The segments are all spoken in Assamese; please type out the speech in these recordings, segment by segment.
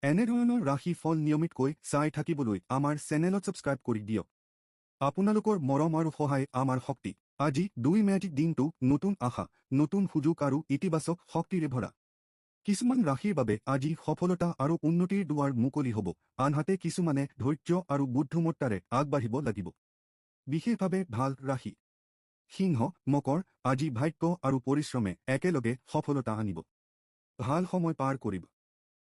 এনেধৰণৰ ৰাশি ফল নিয়মিতকৈ চাই থাকিবলৈ আমাৰ চেনেলত ছাবস্ক্ৰাইব কৰি দিয়ক। আপোনালোকৰ মৰম আৰু সহায় আমাৰ শক্তি। আজি 2 মে'ত দিনটো নতুন আশা, নতুন সুযোগ আৰু ইতিবাচক শক্তিৰে ভৰা। কিছুমান ৰাশিৰ বাবে আজি সফলতা আৰু উন্নতিৰ দুৱাৰ মুকলি হ'ব, আনহাতে কিছুমানে ধৈৰ্য আৰু বুদ্ধিমত্তাৰে আগবাঢ়িব লাগিব। বিশেষভাৱে ভাল ৰাশি সিংহ, মকৰ। আজি ভাগ্য আৰু পৰিশ্ৰমে একেলগে সফলতা আনিব। ভাল সময় পাৰ কৰিব।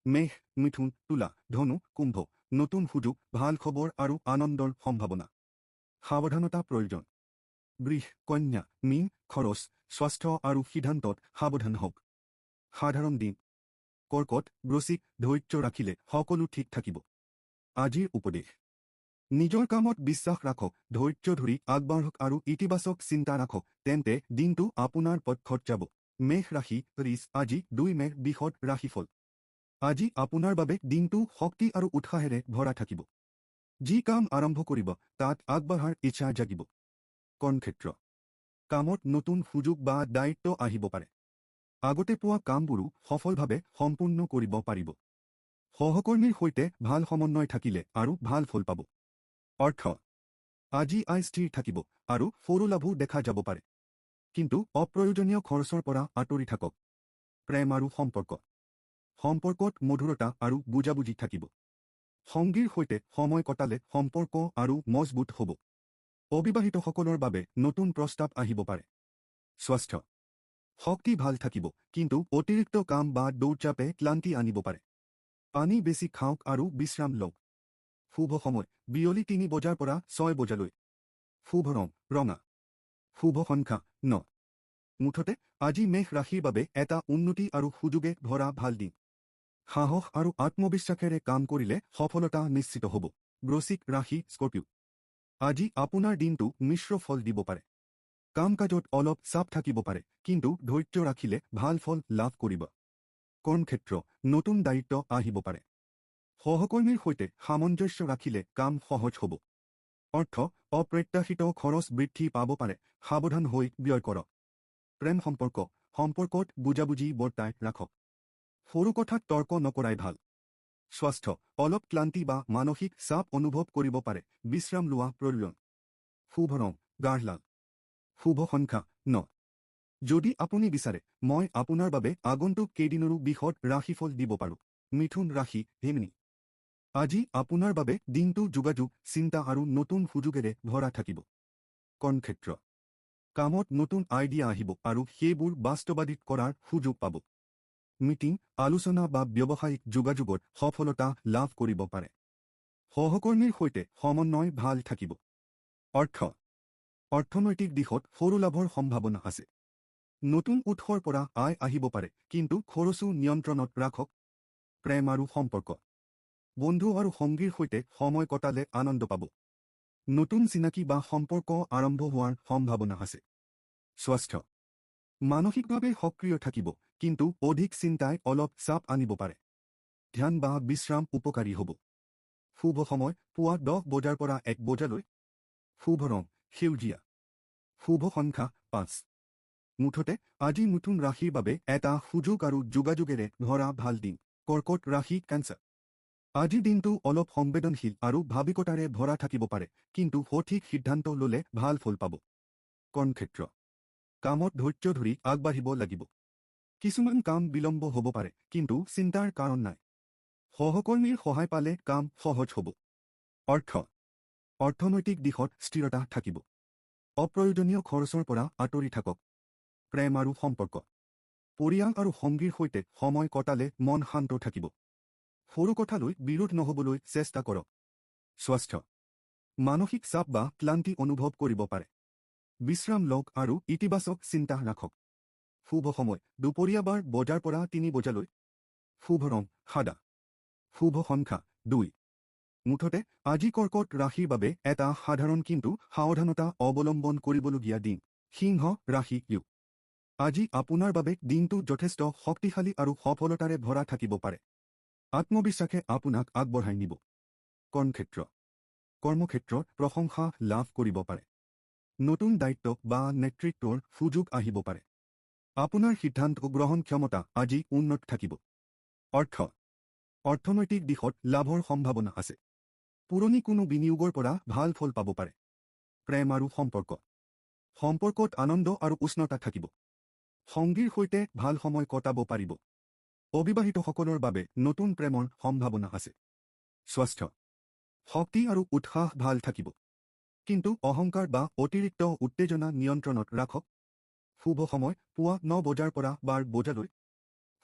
মেষ, মিথুন, তুলা, ধনু, কুম্ভ। নতুন সুযোগ, ভাল খবৰ আৰু আনন্দৰ সম্ভাৱনা। সাৱধানতা প্ৰয়োজন। বৃষ, কন্যা, মীন। খৰচ, স্বাস্থ্য আৰু সিদ্ধান্তত সাৱধান হওক। সাধাৰণ দিন। কৰ্কট, বৃশ্চিক। ধৈৰ্য ৰাখিলে সকলো ঠিক থাকিব। আজিৰ উপদেশ। নিজৰ কামত বিশ্বাস ৰাখক, ধৈৰ্য ধৰি আগবাঢ়ক আৰু ইতিবাচক চিন্তা ৰাখক, তেন্তে দিনটো আপোনাৰ পক্ষত যাব। মেষ ৰাশি, ৰিচ। আজি 2 মে' বৃষদ ৰাশিফল। আজি আপোনাৰ বাবে দিনটো শক্তি আৰু উৎসাহেৰে ভৰা থাকিব। যি কাম আৰম্ভ কৰিব তাত আগবাঢ়াৰ ইচ্ছা জাগিব। কৰ্মক্ষেত্ৰ। কামত নতুন সুযোগ বা দায়িত্ব আহিব পাৰে। আগতে পোৱা কামবোৰো সফলভাৱে সম্পূৰ্ণ কৰিব পাৰিব। সহকৰ্মীৰ সৈতে ভাল সমন্বয় থাকিলে আৰু ভাল ফল পাব। অৰ্থ। আজি আয় স্থিৰ থাকিব আৰু সৰু লাভো দেখা যাব পাৰে। কিন্তু অপ্ৰয়োজনীয় খৰচৰ পৰা আঁতৰি থাকক। প্ৰেম আৰু সম্পৰ্ক। সম্পৰ্কত মধুৰতা আৰু বুজাবুজি থাকিব। সংগীৰ সৈতে সময় কটালে সম্পৰ্ক আৰু মজবুত হ'ব। অবিবাহিতসকলৰ বাবে নতুন প্ৰস্তাৱ আহিব পাৰে। স্বাস্থ্য। শক্তি ভাল থাকিব, কিন্তু অতিৰিক্ত কাম বা দৌৰচাপে ক্লান্তি আনিব পাৰে। পানী বেছি খাওক আৰু বিশ্ৰাম লওক। শুভ সময়, বিয়লি 3 বজাৰ পৰা 6 বজালৈ। শুভ ৰং, ৰঙা। শুভ সংখ্যা 9। মুঠতে আজি মেষ ৰাশিৰ বাবে এটা উন্নতি আৰু সুযোগে ভৰা ভাল দিন। সাহস আৰু আত্মবিশ্বাসেৰে কাম কৰিলে সফলতা নিশ্চিত হ'ব। বৃশ্চিক ৰাশি, স্কৰ্পিঅ'। আজি আপোনাৰ দিনটো মিশ্ৰ ফল দিব পাৰে। কাম কাজত অলপ চাপ থাকিব পাৰে, কিন্তু ধৈৰ্য ৰাখিলে ভাল ফল লাভ কৰিব। কৰ্মক্ষেত্ৰ। নতুন দায়িত্ব আহিব পাৰে। সহকৰ্মীৰ সৈতে সামঞ্জস্য ৰাখিলে কাম সহজ হ'ব। অৰ্থ। অপ্ৰত্যাশিত খৰচ বৃদ্ধি পাব পাৰে, সাৱধান হৈ ব্যয় কৰক। প্ৰেম সম্পৰ্ক। সম্পৰ্কত বুজাবুজি বৰ্তাই ৰাখক। সৰু কথাত তৰ্ক নকৰাই ভাল। স্বাস্থ্য। অলপ ক্লান্তি বা মানসিক চাপ অনুভৱ কৰিব পাৰে, বিশ্ৰাম লোৱা প্ৰয়োজন। শুভ ৰং, গাঢ় লাল। শুভ সংখ্যা 9। যদি আপুনি বিচাৰে, মই আপোনাৰ বাবে আগন্তুক কেইদিনৰো বিশদ ৰাশিফল দিব পাৰোঁ। মিথুন ৰাশি, জেমিনি। আজি আপোনাৰ বাবে দিনটো যোগাযোগ, চিন্তা আৰু নতুন সুযোগেৰে ভৰা থাকিব। কৰ্মক্ষেত্ৰ। কামত নতুন আইডিয়া আহিব আৰু সেইবোৰ বাস্তৱায়িত কৰাৰ সুযোগ পাব। মিটিং, আলোচনা বা ব্যৱসায়িক যোগাযোগত সফলতা লাভ কৰিব পাৰে। সহকৰ্মীৰ সৈতে সমন্বয় ভাল থাকিব। অৰ্থ। অৰ্থনৈতিক দিশত সৰু লাভৰ সম্ভাৱনা আছে। নতুন উৎসৰ পৰা আয় আহিব পাৰে, কিন্তু খৰচো নিয়ন্ত্ৰণত ৰাখক। প্ৰেম আৰু সম্পৰ্ক। বন্ধু আৰু সংগীৰ সৈতে সময় কটালে আনন্দ পাব। নতুন চিনাকি বা সম্পৰ্ক আৰম্ভ হোৱাৰ সম্ভাৱনা আছে। স্বাস্থ্য। মানসিকভাৱে সক্ৰিয় থাকিব, কিন্তু অধিক চিন্তাই অলপ চাপ আনিব পাৰে। ধ্যান বা বিশ্ৰাম উপকাৰী হ'ব। শুভ সময়, পুৱা 10 বজাৰ পৰা 1 বজালৈ। শুভ ৰং, সেউজীয়া। শুভ সংখ্যা 5। মুঠতে আজি মিথুন ৰাশিৰ বাবে এটা সুযোগ আৰু যোগাযোগেৰে ভৰা ভাল দিন। কৰ্কট ৰাশি, কেন্সাৰ। আজি দিনটো অলপ সংবেদনশীল আৰু ভাবিকতাৰে ভৰা থাকিব পাৰে, কিন্তু সঠিক সিদ্ধান্ত ল'লে ভাল ফল পাব। কৰ্মক্ষেত্ৰ। কামত ধৈৰ্য ধৰি আগবাঢ়িব লাগিব। কিছুমান কাম বিলম্ব হ'ব পাৰে, কিন্তু চিন্তাৰ কাৰণ নাই। সহকৰ্মীৰ সহায় পালে কাম সহজ হ'ব। অৰ্থ। অৰ্থনৈতিক দিশত স্থিৰতা থাকিব। অপ্ৰয়োজনীয় খৰচৰ পৰা আঁতৰি থাকক। প্ৰেম আৰু সম্পৰ্ক। পৰিয়াল আৰু সংগীৰ সৈতে সময় কটালে মন শান্ত থাকিব। সৰু কথালৈ বিৰোধ নহ'বলৈ চেষ্টা কৰক। স্বাস্থ্য। মানসিক চাপ বা ক্লান্তি অনুভৱ কৰিব পাৰে। বিশ্ৰাম লওক আৰু ইতিবাচক চিন্তা ৰাখক। শুভ সময়, দুপৰীয়া 12 বজাৰ পৰা 3 বজালৈ। শুভ ৰং, সাদা। শুভ সংখ্যা 2। মুঠতে আজি কৰ্কট ৰাশিৰ বাবে এটা সাধাৰণ কিন্তু সাৱধানতা অৱলম্বন কৰিবলগীয়া দিন। সিংহ ৰাশি, ইউ। আজি আপোনাৰ বাবে দিনটো যথেষ্ট শক্তিশালী আৰু সফলতাৰে ভৰা থাকিব পাৰে। আত্মবিশ্বাসে আপোনাক আগবঢ়াই নিব। কৰ্মক্ষেত্ৰ। কৰ্মক্ষেত্ৰত প্ৰশংসা লাভ কৰিব পাৰে। নতুন দায়িত্ব বা নেতৃত্বৰ সুযোগ আহিব পাৰে। আপোনাৰ সিদ্ধান্ত গ্ৰহণ ক্ষমতা আজি উন্নত থাকিব। অৰ্থ। অৰ্থনৈতিক দিশত লাভৰ সম্ভাৱনা আছে। পুৰণি কোনো বিনিয়োগৰ পৰা ভাল ফল পাব পাৰে। প্ৰেম আৰু সম্পৰ্ক। সম্পৰ্কত আনন্দ আৰু উষ্ণতা থাকিব। সংগীৰ সৈতে ভাল সময় কটাব পাৰিব। অবিবাহিতসকলৰ বাবে নতুন প্ৰেমৰ সম্ভাৱনা আছে। স্বাস্থ্য। শক্তি আৰু উৎসাহ ভাল থাকিব। কিন্তু অহংকাৰ বা অতিৰিক্ত উত্তেজনা নিয়ন্ত্ৰণত ৰাখক। শুভ সময় পুৱা 9 বজাৰ পৰা 12 বজালৈ।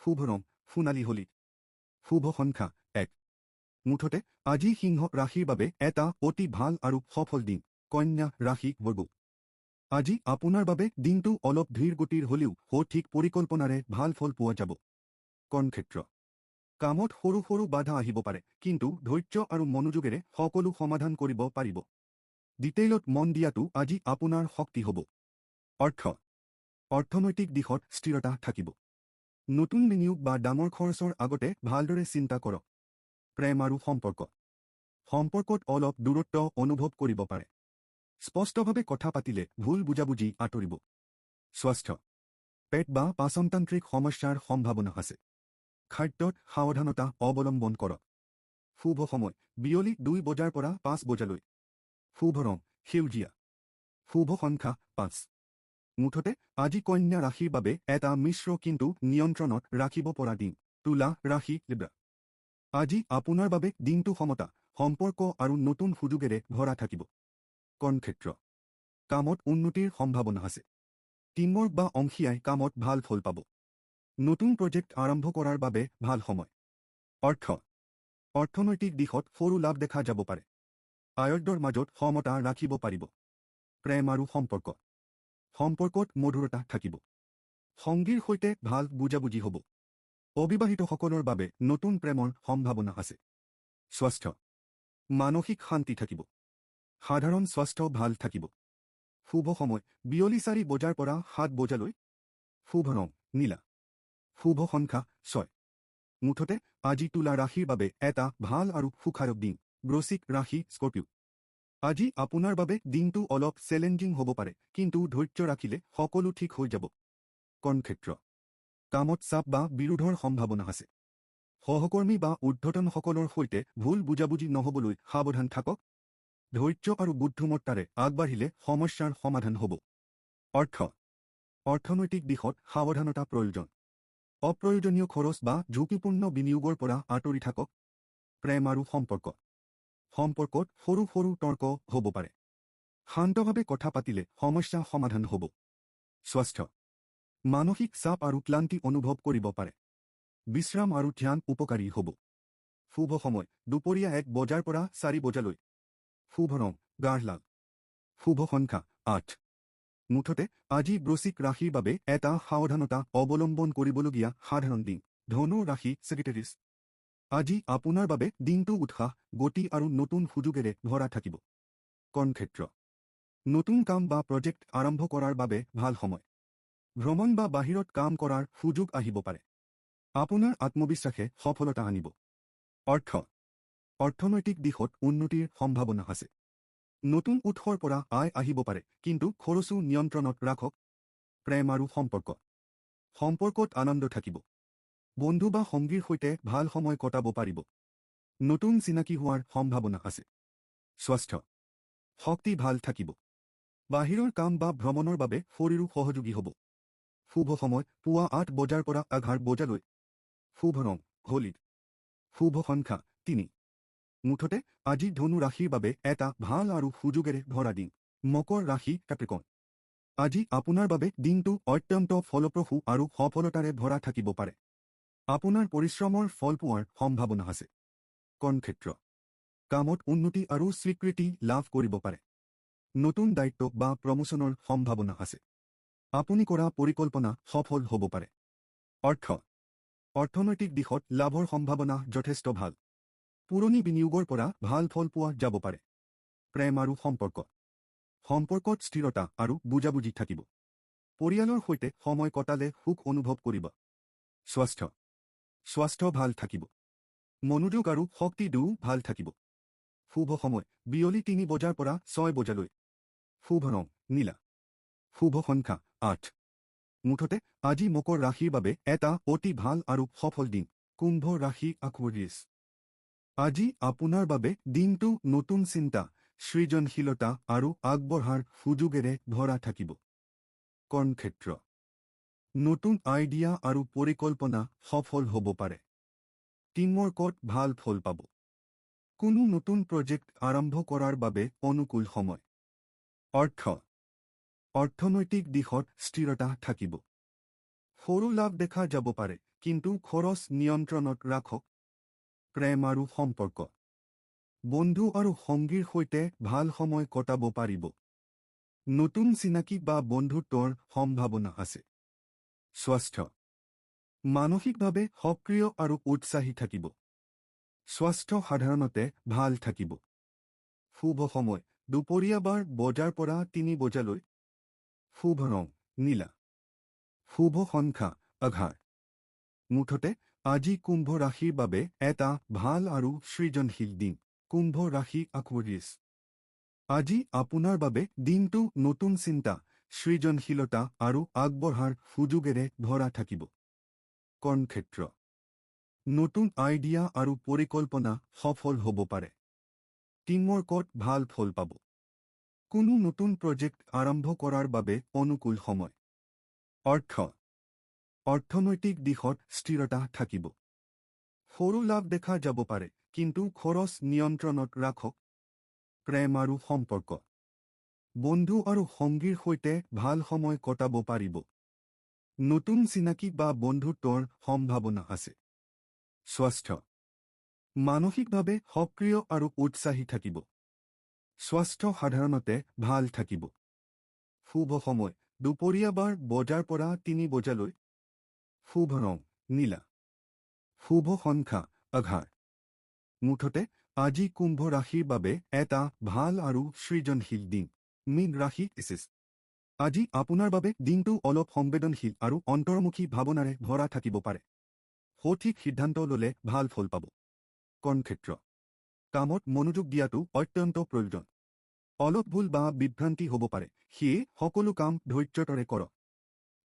শুভ ৰং সোণালী হলি। শুভ সংখ্যা 1। মুঠতে আজি সিংহ ৰাশিৰ বাবে এটা অতি ভাল আৰু সফল দিন। কন্যা ৰাশি বৰ্গ। আজি আপোনাৰ বাবে দিনটো অলপ ধীৰ গতিৰ হ'লেও সঠিক পৰিকল্পনাৰে ভাল ফল পোৱা যাব। কৰ্মক্ষেত্ৰ। কামত সৰু সৰু বাধা আহিব পাৰে, কিন্তু ধৈৰ্য আৰু মনোযোগেৰে সকলো সমাধান কৰিব পাৰিব। ডিটেইলত মন দিয়াটো আজি আপোনাৰ শক্তি হ'ব। অৰ্থ। অৰ্থনৈতিক দিশত স্থিৰতা থাকিব। নতুন বিনিয়োগ বা ডাঙৰ খৰচৰ আগতে ভালদৰে চিন্তা কৰক। প্ৰেম আৰু সম্পৰ্ক। সম্পৰ্কত অলপ দূৰত্ব অনুভৱ কৰিব পাৰে। স্পষ্টভাৱে কথা পাতিলে ভুল বুজাবুজি আঁতৰিব। স্বাস্থ্য। পেট বা পাচনতান্ত্ৰিক সমস্যাৰ সম্ভাৱনা আছে। খাদ্যত সাৱধানতা অৱলম্বন কৰক। শুভ সময় বিয়লি 2 বজাৰ পৰা 5 বজালৈ। শুভ ৰং সেউজীয়া। শুভ সংখ্যা 5। মুঠতে আজি কন্যা ৰাশিৰ বাবে এটা মিশ্ৰ কিন্তু নিয়ন্ত্ৰণত ৰাখিব পৰা দিন। তুলা ৰাশি লিব্ৰা। আজি আপোনাৰ বাবে দিনটো সমতা, সম্পৰ্ক আৰু নতুন সুযোগেৰে ভৰা থাকিব। কৰ্মক্ষেত্ৰ। কামত উন্নতিৰ সম্ভাৱনা আছে। টিমৱৰ্ক বা অংশীয়াই কামত ভাল ফল পাব। নতুন প্ৰজেক্ট আৰম্ভ কৰাৰ বাবে ভাল সময়। অৰ্থ। অৰ্থনৈতিক দিশত সৰু লাভ দেখা যাব পাৰে। আয়ৰ মাজত সমতা ৰাখিব পাৰিব। প্ৰেম আৰু সম্পৰ্ক। সম্পৰ্কত মধুৰতা থাকিব। সংগীৰ সৈতে ভাল বুজাবুজি হ'ব। অবিবাহিতসকলৰ বাবে নতুন প্ৰেমৰ সম্ভাৱনা আছে। স্বাস্থ্য। মানসিক শান্তি থাকিব। সাধাৰণ স্বাস্থ্য ভাল থাকিব। শুভ সময় বিয়লি 4 বজাৰ পৰা 7 বজালৈ। শুভ ৰং নীলা। শুভ সংখ্যা 6। মুঠতে আজি তুলা ৰাশিৰ বাবে এটা ভাল আৰু সুখাৰক দিন। বৃশ্চিক ৰাশি স্কৰ্পিও। আজি আপোনাৰ বাবে দিনটো অলপ চেলেঞ্জিং হ'ব পাৰে, কিন্তু ধৈৰ্য ৰাখিলে সকলো ঠিক হৈ যাব। কৰ্মক্ষেত্ৰ। কামত চাপ বা বিৰোধৰ সম্ভাৱনা আছে। সহকৰ্মী বা ঊৰ্ধ্বতনসকলৰ সৈতে ভুল বুজাবুজি নহ'বলৈ সাৱধান থাকক। ধৈৰ্য আৰু বুদ্ধিমত্তাৰে আগবাঢ়িলে সমস্যাৰ সমাধান হ'ব। অৰ্থ। অৰ্থনৈতিক দিশত সাৱধানতা প্ৰয়োজন। অপ্ৰয়োজনীয় খৰচ বা ঝুঁকিপূৰ্ণ বিনিয়োগৰ পৰা আঁতৰি থাকক। প্ৰেম আৰু সম্পৰ্ক। সম্পৰ্কত সৰু সৰু তৰ্ক হ'ব পাৰে। শান্তভাৱে কথা পাতিলে সমস্যা সমাধান হ'ব। স্বাস্থ্য। মানসিক চাপ আৰু ক্লান্তি অনুভৱ কৰিব পাৰে। বিশ্ৰাম আৰু ধ্যান উপকাৰী হ'ব। শুভ সময় দুপৰীয়া 1 বজাৰ পৰা 4 বজালৈ। শুভ ৰং গাঢ় লাল। শুভ সংখ্যা 8। মুঠতে আজি বৃশ্চিক ৰাশিৰ বাবে এটা সাৱধানতা অৱলম্বন কৰিবলগীয়া সাধাৰণ দিন। ধনু ৰাশি ছেগিটেৰিছ। আজি আপোনাৰ বাবে দিনটো উৎসাহ, গতি আৰু নতুন সুযোগেৰে ভৰা থাকিব। কৰ্মক্ষেত্ৰ। নতুন কাম বা প্ৰজেক্ট আৰম্ভ কৰাৰ বাবে ভাল সময়। ভ্ৰমণ বা বাহিৰত কাম কৰাৰ সুযোগ আহিব পাৰে। আপোনাৰ আত্মবিশ্বাসে সফলতা আনিব। অৰ্থ। অৰ্থনৈতিক দিশত উন্নতিৰ সম্ভাৱনা আছে। নতুন উৎসৰ পৰা আয় আহিব পাৰে, কিন্তু খৰচো নিয়ন্ত্ৰণত ৰাখক। প্ৰেম আৰু সম্পৰ্ক। সম্পৰ্কত আনন্দ থাকিব। বন্ধু বা সংগীৰ সৈতে ভাল সময় কটাব পাৰিব। নতুন চিনাকি হোৱাৰ সম্ভাৱনা আছে। স্বাস্থ্য। শক্তি ভাল থাকিব। বাহিৰৰ কাম বা ভ্ৰমণৰ বাবে শৰীৰো সহযোগী হ'ব। শুভ সময় পুৱা 8 বজাৰ পৰা 11 বজালৈ। শুভ ৰং হলিড। শুভ সংখ্যা 3। মুঠতে আজি ধনু ৰাশিৰ বাবে এটা ভাল আৰু সুযোগেৰে ভৰা দিন। মকৰ ৰাশি কেপ্ৰিকন। আজি আপোনাৰ বাবে দিনটো অত্যন্ত ফলপ্ৰসূ আৰু সফলতাৰে ভৰা থাকিব পাৰে। আপোনাৰ পৰিশ্ৰমৰ ফল পোৱাৰ সম্ভাৱনা আছে। কৰ্মক্ষেত্ৰ। কামত উন্নতি আৰু স্বীকৃতি লাভ কৰিব পাৰে। নতুন দায়িত্ব বা প্ৰমোচনৰ সম্ভাৱনা আছে। আপুনি কৰা পৰিকল্পনা সফল হ'ব পাৰে। অৰ্থ। অৰ্থনৈতিক দিশত লাভৰ সম্ভাৱনা যথেষ্ট ভাল। পুৰণি বিনিয়োগৰ পৰা ভাল ফল পোৱা যাব পাৰে। প্ৰেম আৰু সম্পৰ্ক। সম্পৰ্কত স্থিৰতা আৰু বুজাবুজি থাকিব। পৰিয়ালৰ সৈতে সময় কটালে সুখ অনুভৱ কৰিব। স্বাস্থ্য। স্বাস্থ্য ভাল থাকিব। মনোযোগ আৰু শক্তি দুয়ো ভাল থাকিব। শুভ সময় বিয়লি 3 বজাৰ পৰা 6 বজালৈ। শুভ ৰং নীলা। শুভ সংখ্যা 8। মুঠতে আজি মকৰ ৰাশিৰ বাবে এটা অতি ভাল আৰু সফল দিন। কুম্ভ ৰাশি একুৱেৰিয়াছ আজি আপোনাৰ বাবে দিনটো নতুন চিন্তা সৃজনশীলতা আৰু আগবঢ়াৰ সুযোগেৰে ভৰা থাকিব কৰ্মক্ষেত্ৰ নতুন আইডিয়া আৰু পৰিকল্পনা সফল হ'ব পাৰে টিমৱৰ্কত ভাল ফল পাব কোনো নতুন প্ৰজেক্ট আৰম্ভ কৰাৰ বাবে অনুকূল সময় অৰ্থনৈতিক দিশত স্থিৰতা থাকিব সৰু লাভ দেখা যাব পাৰে কিন্তু খৰচ নিয়ন্ত্ৰণত ৰাখক প্ৰেম আৰু সম্পৰ্ক বন্ধু আৰু সংগীৰ সৈতে ভাল সময় কটাব পাৰিব নতুন চিনাকি বা বন্ধুত্বৰ সম্ভাৱনা আছে স্বাস্থ্য মানসিকভাৱে সক্ৰিয় আৰু উৎসাহী থাকিব স্বাস্থ্য সাধাৰণতে ভাল থাকিব শুভ সময় দুপৰীয়া বজাৰ পৰা 3 বজালৈ শুভ ৰং নীলা শুভ সংখ্যা 11 মুঠতে আজি কুম্ভ ৰাশিৰ বাবে এটা ভাল আৰু সৃজনশীল দিন কুম্ভ ৰাশি একুৱেৰিয়াছ আজি আপোনাৰ বাবে দিনটো নতুন চিন্তা সৃজনশীলতা আৰু আগবঢ়াৰ সুযোগেৰে ভৰা থাকিব কৰ্মক্ষেত্ৰ নতুন আইডিয়া আৰু পৰিকল্পনা সফল হ'ব পাৰে টিমৱৰ্কত ভাল ফল পাব কোনো নতুন প্ৰজেক্ট আৰম্ভ কৰাৰ বাবে অনুকূল সময় অৰ্থনৈতিক দিশত স্থিৰতা থাকিব সৰু লাভ দেখা যাব পাৰে কিন্তু খৰচ নিয়ন্ত্ৰণত ৰাখক প্ৰেম আৰু সম্পৰ্ক বন্ধু আৰু সংগীৰ সৈতে ভাল সময় কটাব পাৰিব নতুন চিনাকি বা বন্ধুত্বৰ সম্ভাৱনা আছে স্বাস্থ্য মানসিকভাৱে সক্ৰিয় আৰু উৎসাহী থাকিব স্বাস্থ্য সাধাৰণতে ভাল থাকিব শুভ সময় দুপৰীয়া বজাৰ পৰা 3 বজালৈ শুভ ৰং নীলা শুভ সংখ্যা 11 মুঠতে আজি কুম্ভ ৰাশিৰ বাবে এটা ভাল আৰু সৃজনশীল দিন মীন ৰাশি আজি আপোনাৰ বাবে দিনটো অলপ সংবেদনশীল আৰু অন্তৰ্মুখী ভাৱনাৰে ভৰা থাকিব পাৰে সঠিক সিদ্ধান্ত ল'লে ভাল ফল পাব কৰ্মক্ষেত্ৰ কামত মনোযোগ দিয়াটো অত্যন্ত প্ৰয়োজন অলপ ভুল বা বিভ্ৰান্তি হ'ব পাৰে সেয়ে সকলো কাম ধৈৰ্য্যৰে কৰক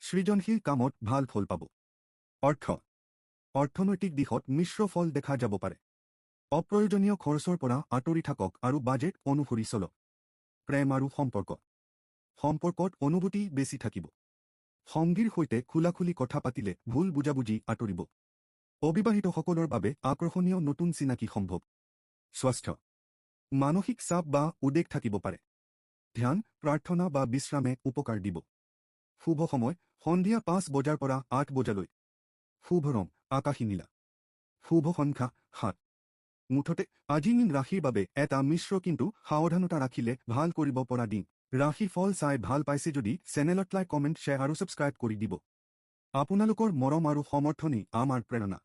সৃজনশীল কামত ভাল ফল পাব অৰ্থনৈতিক দিশত মিশ্ৰ ফল দেখা যাব পাৰে অপ্ৰয়োজনীয় খৰচৰ পৰা আঁতৰি থাকক আৰু বাজেট অনুসৰি চলক প্ৰেম আৰু সম্পৰ্কত অনুভূতি বেছি থাকিব সংগীৰ সৈতে খোলাখুলি কথা পাতিলে ভুল বুজাবুজি আঁতৰিব অবিবাহিতসকলৰ বাবে আকৰ্ষণীয় নতুন চিনাকি সম্ভৱ স্বাস্থ্য মানসিক চাপ বা উদ্বেগ থাকিব পাৰে ধ্যান প্ৰাৰ্থনা বা বিশ্ৰামে উপকাৰ দিব শুভ সময় সন্ধিয়া 5 বজাৰ পৰা 8 বজালৈ শুভ ৰং আকাশী নীলা শুভ সংখ্যা 7 মুঠতে আজি মীন ৰাশিৰ বাবে এটা মিশ্ৰ কিন্তু সাৱধানতা ৰাখিলে ভাল কৰিব পৰা দিন ৰাশি ফল চাই ভাল পাইছে যদি চেনেলত লাইক কমেণ্ট শ্বেয়াৰ আৰু ছাবস্ক্ৰাইব কৰি দিব আপোনালোকৰ মৰম আৰু সমৰ্থনেই আমাৰ প্ৰেৰণা